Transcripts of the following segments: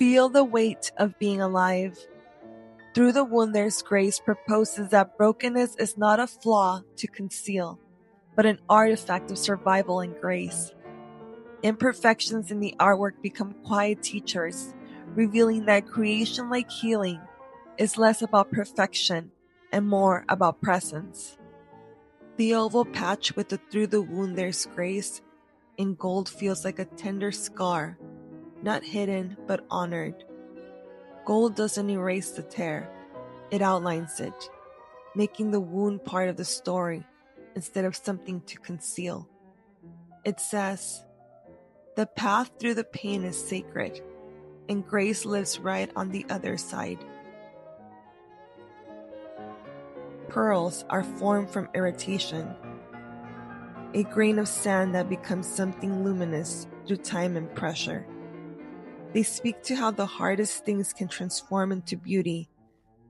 Feel the weight of being alive. Through the Wound There's Grace proposes that brokenness is not a flaw to conceal, but an artifact of survival and grace. Imperfections in the artwork become quiet teachers, revealing that creation, like healing, is less about perfection and more about presence. The oval patch with the Through the Wound There's Grace in gold feels like a tender scar, not hidden but honored. Gold doesn't erase the tear, it outlines it, making the wound part of the story instead of something to conceal. It says, "The path through the pain is sacred, and grace lives right on the other side." Pearls are formed from irritation, a grain of sand that becomes something luminous through time and pressure. They speak to how the hardest things can transform into beauty,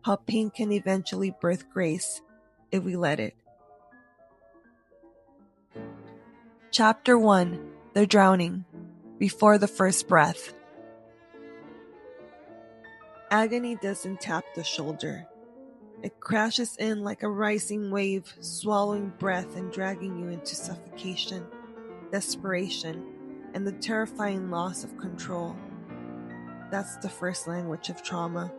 how pain can eventually birth grace if we let it. Chapter 1: The Drowning, Before the First Breath. Agony doesn't tap the shoulder. It crashes in like a rising wave, swallowing breath and dragging you into suffocation, desperation, and the terrifying loss of control. That's the first language of trauma.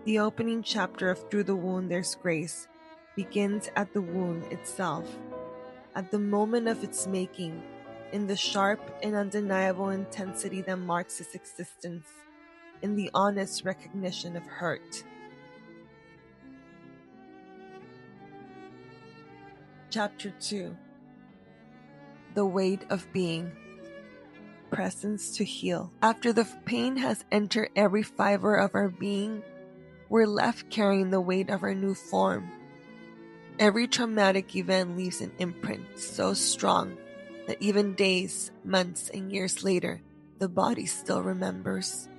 The opening chapter of Through the Wound There's Grace begins at the wound itself, at the moment of its making, in the sharp and undeniable intensity that marks its existence, in the honest recognition of hurt. Chapter 2: The Weight of Being. Presence to heal. After the pain has entered every fiber of our being, we're left carrying the weight of our new form. Every traumatic event leaves an imprint so strong that even days, months, and years later, the body still remembers.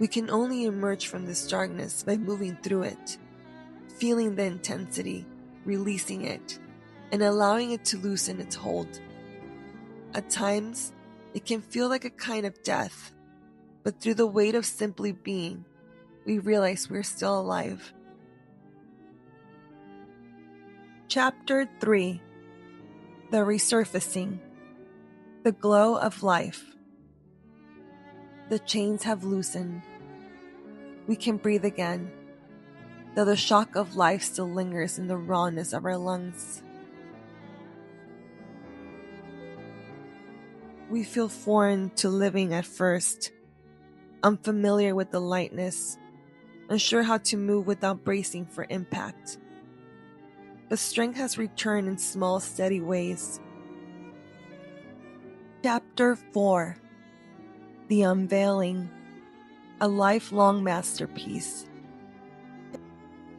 We can only emerge from this darkness by moving through it, feeling the intensity, releasing it, and allowing it to loosen its hold. At times, it can feel like a kind of death, but through the weight of simply being, we realize we're still alive. Chapter 3: The Resurfacing, The Glow of Life. The chains have loosened. We can breathe again, though the shock of life still lingers in the rawness of our lungs. We feel foreign to living at first, unfamiliar with the lightness, unsure how to move without bracing for impact. But strength has returned in small, steady ways. Chapter 4: The Unveiling, a Lifelong Masterpiece.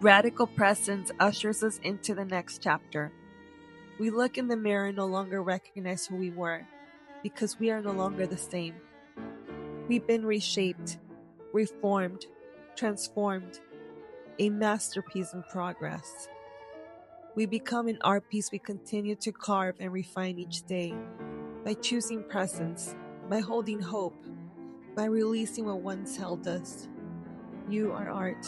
Radical presence ushers us into the next chapter. We look in the mirror and no longer recognize who we were, because we are no longer the same. We've been reshaped, reformed, transformed, a masterpiece in progress. We become an art piece we continue to carve and refine each day, by choosing presence, by holding hope, by releasing what once held us. You are art.